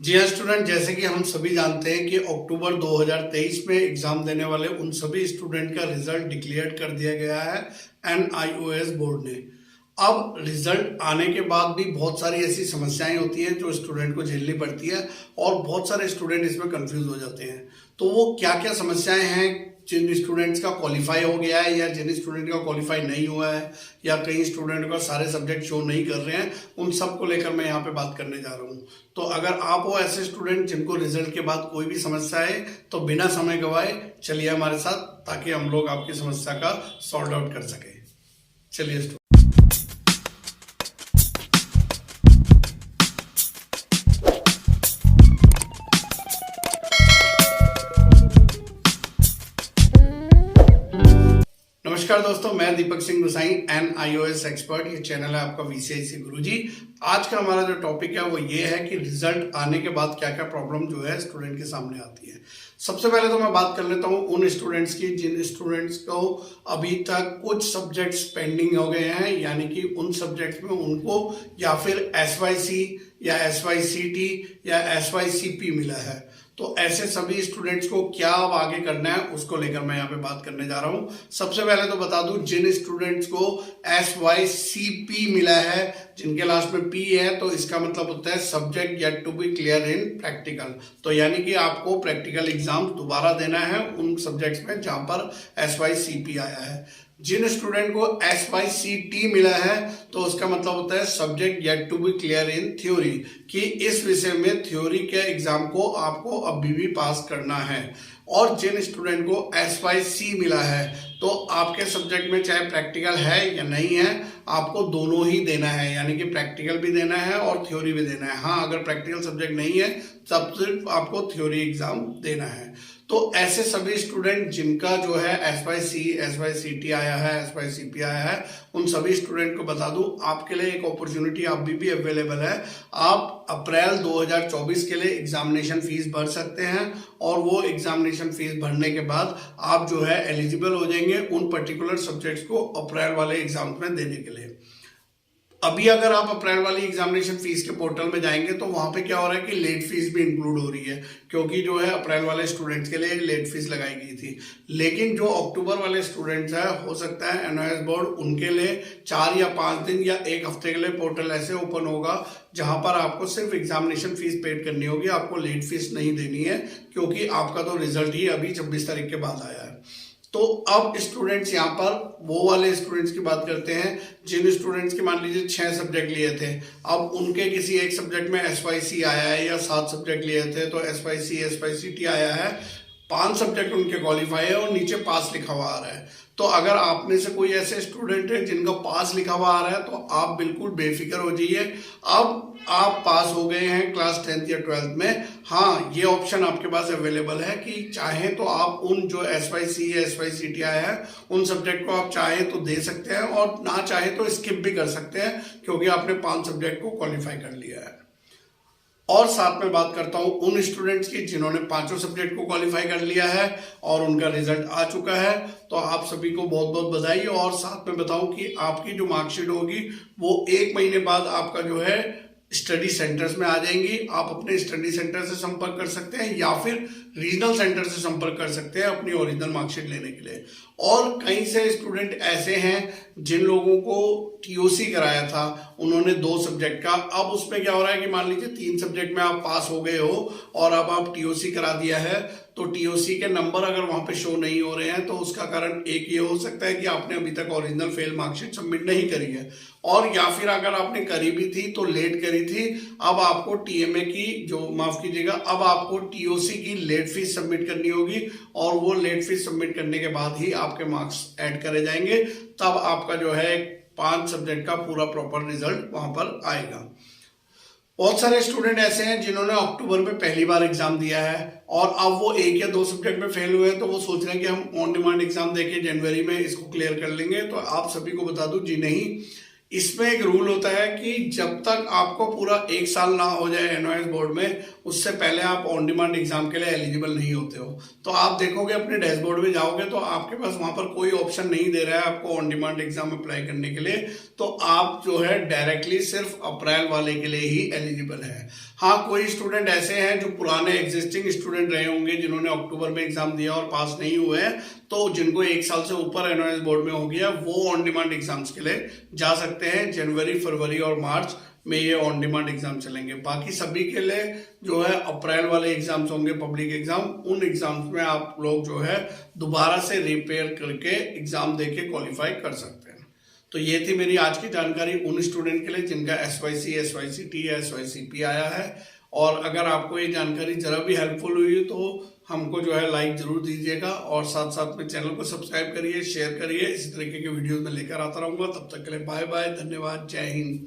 जी हाँ स्टूडेंट, जैसे कि हम सभी जानते हैं कि अक्टूबर 2023 में एग्जाम देने वाले उन सभी स्टूडेंट का रिजल्ट डिक्लेयर कर दिया गया है एनआईओएस बोर्ड ने। अब रिजल्ट आने के बाद भी बहुत सारी ऐसी समस्याएं होती हैं जो स्टूडेंट को झेलनी पड़ती है और बहुत सारे स्टूडेंट इसमें कंफ्यूज हो जाते हैं। तो वो क्या क्या समस्याएं हैं जिन स्टूडेंट्स का क्वालिफाई हो गया है या जिन स्टूडेंट का क्वालिफाई नहीं हुआ है या कई स्टूडेंट का सारे सब्जेक्ट शो नहीं कर रहे हैं, उन सब को लेकर मैं यहाँ पे बात करने जा रहा हूँ। तो अगर आप हो ऐसे स्टूडेंट जिनको रिजल्ट के बाद कोई भी समस्या है तो बिना समय गवाए चलिए हमारे साथ, ताकि हम लोग आपकी समस्या का सॉर्ट आउट कर सके। चलिए नमस्कार दोस्तों, मैं दीपक सिंह गुसाई एनआईओएस एक्सपर्ट। ये चैनल है आपका वीसीआईसी गुरुजी। आज का हमारा जो टॉपिक है वो ये है कि रिजल्ट आने के बाद क्या क्या प्रॉब्लम जो है स्टूडेंट के सामने आती है। सबसे पहले तो मैं बात कर लेता हूँ उन स्टूडेंट्स की जिन स्टूडेंट्स को अभी तक कुछ सब्जेक्ट्स पेंडिंग हो गए हैं, यानी कि उन सब्जेक्ट्स में उनको या फिर एसवाईसी या एसवाईसीटी या एसवाईसीपी मिला है। तो ऐसे सभी स्टूडेंट्स को क्या अब आगे करना है उसको लेकर मैं यहाँ पे बात करने जा रहा हूँ। सबसे पहले तो बता दूं, जिन स्टूडेंट्स को SYCP मिला है, जिनके लास्ट में P है, तो इसका मतलब होता है subject yet to be clear in practical. तो यानी कि आपको प्रैक्टिकल एग्जाम दोबारा देना है उन सब्जेक्ट्स में जहां पर SYCP आया है। जिन स्टूडेंट को SYCT मिला है तो उसका मतलब होता है subject yet to be clear in theory, कि इस विषय में थ्योरी के एग्जाम को आपको अभी भी पास करना है। और जिन स्टूडेंट को SYC मिला है तो आपके सब्जेक्ट में चाहे प्रैक्टिकल है या नहीं है, आपको दोनों ही देना है, यानी कि प्रैक्टिकल भी देना है और थ्योरी भी देना है। हाँ, अगर प्रैक्टिकल सब्जेक्ट नहीं है तब सिर्फ आपको थ्योरी एग्जाम देना है। तो ऐसे सभी स्टूडेंट जिनका जो है SYC, SYCT आया है, SYCP आया है, उन सभी स्टूडेंट को बता दूं आपके लिए एक अपॉर्चुनिटी अभी भी अवेलेबल है। आप अप्रैल 2024 के लिए एग्जामिनेशन फीस भर सकते हैं और वो एग्जामिनेशन फीस भरने के बाद आप जो है एलिजिबल हो जाएंगे उन पर्टिकुलर सब्जेक्ट्स को अप्रैल वाले एग्जाम में देने के लिए। अभी अगर आप अप्रैल वाली एग्जामिनेशन फीस के पोर्टल में जाएंगे तो वहां पे क्या हो रहा है कि लेट फीस भी इंक्लूड हो रही है, क्योंकि जो है अप्रैल वाले स्टूडेंट्स के लिए लेट फीस लगाई गई थी। लेकिन जो अक्टूबर वाले स्टूडेंट्स हैं, हो सकता है एनओएस बोर्ड उनके लिए 4 या 5 दिन या 1 हफ्ते के लिए पोर्टल ऐसे ओपन होगा जहां पर आपको सिर्फ एग्जामिनेशन फीस पेड करनी होगी, आपको लेट फीस नहीं देनी है, क्योंकि आपका तो रिजल्ट ही अभी 26 तारीख के बाद आया है। तो अब स्टूडेंट्स यहाँ पर वो वाले स्टूडेंट्स की बात करते हैं जिन स्टूडेंट्स के मान लीजिए 6 सब्जेक्ट लिए थे, अब उनके किसी एक सब्जेक्ट में SYC आया है, या 7 सब्जेक्ट लिए थे तो SYC, SYCT आया है, 5 सब्जेक्ट उनके क्वालिफाई है और नीचे पास लिखा हुआ आ रहा है। तो अगर आप में से कोई ऐसे स्टूडेंट है जिनका पास लिखा हुआ आ रहा है तो आप बिल्कुल बेफिक्र हो जाइए। अब आप पास हो गए हैं क्लास 10th या 12th में, हाँ ये ऑप्शन आपके पास अवेलेबल है कि चाहे तो आप उन जो SYC या SYCT आया है उन सब्जेक्ट को आप चाहे तो दे सकते हैं और ना चाहे तो स्किप भी कर सकते हैं, क्योंकि आपने 5 सब्जेक्ट को क्वालिफाई कर लिया है। और साथ में बात करता हूं उन स्टूडेंट्स की जिन्होंने 5 सब्जेक्ट को क्वालिफाई कर लिया है और उनका रिजल्ट आ चुका है। तो आप सभी को बहुत बहुत बधाई। और साथ में बताऊं कि आपकी जो मार्कशीट होगी वो 1 महीने बाद आपका जो है स्टडी सेंटर्स में आ जाएंगी। आप अपने स्टडी सेंटर से संपर्क कर सकते हैं या फिर रीजनल सेंटर से संपर्क कर सकते हैं अपनी ओरिजिनल मार्कशीट लेने के लिए। और कई से स्टूडेंट ऐसे हैं जिन लोगों को TOC कराया था, उन्होंने 2 सब्जेक्ट का, अब उसमें क्या हो रहा है कि मान लीजिए 3 सब्जेक्ट में आप पास हो गए हो और अब आप TOC करा दिया है, तो TOC के नंबर अगर वहां पे शो नहीं हो रहे हैं तो उसका कारण एक ये हो सकता है कि आपने अभी तक ओरिजिनल फेल मार्कशीट सबमिट नहीं करी है, और या फिर अगर आपने करी भी थी तो लेट करी थी। अब आपको TMA की जो माफ कीजिएगा, अब आपको TOC की लेट फीस सबमिट करनी होगी और वो लेट फीस सबमिट करने के बाद ही आपके मार्क्स ऐड करे जाएंगे, तब आपका जो है 5 सब्जेक्ट का पूरा प्रॉपर रिजल्ट वहां पर आएगा। बहुत सारे स्टूडेंट ऐसे हैं जिन्होंने अक्टूबर में पहली बार एग्जाम दिया है और अब वो 1 या 2 सब्जेक्ट में फेल हुए हैं, तो वो सोच रहे हैं कि हम ऑन डिमांड एग्जाम देके जनवरी में इसको क्लियर कर लेंगे। तो आप सभी को बता दूं, जी नहीं, इसमें एक रूल होता है कि जब तक आपको पूरा 1 साल ना हो जाए एनओएस बोर्ड में, उससे पहले आप ऑन डिमांड एग्जाम के लिए एलिजिबल नहीं होते हो। तो आप देखोगे अपने डैशबोर्ड में जाओगे तो आपके पास वहां पर कोई ऑप्शन नहीं दे रहा है आपको ऑन डिमांड एग्जाम अप्लाई करने के लिए, तो आप जो है डायरेक्टली सिर्फ अप्रैल वाले के लिए ही एलिजिबल है। हाँ, कोई स्टूडेंट ऐसे हैं जो पुराने एग्जिस्टिंग स्टूडेंट रहे होंगे जिन्होंने अक्टूबर में एग्जाम दिया और पास नहीं हुए हैं, तो जिनको 1 साल से ऊपर एनओएस बोर्ड में हो गया वो ऑन डिमांड एग्जाम्स के लिए जा सकते हैं। जनवरी, फरवरी और मार्च में ये ऑन डिमांड एग्जाम चलेंगे। बाकी सभी के लिए जो है अप्रैल वाले एग्जाम्स होंगे, पब्लिक एग्जाम। उन एग्जाम्स में आप लोग जो है दोबारा से रिपेयर करके एग्जाम देके क्वालिफाई कर सकते हैं। तो ये थी मेरी आज की जानकारी उन स्टूडेंट के लिए जिनका SYC, SYCT या SYCP आया है। और अगर आपको ये जानकारी जरा भी हेल्पफुल हुई तो हमको जो है लाइक जरूर दीजिएगा और साथ साथ में चैनल को सब्सक्राइब करिए, शेयर करिए। इसी तरीके के वीडियोस में लेकर आता रहूंगा। तब तक के लिए बाय बाय, धन्यवाद, जय हिंद।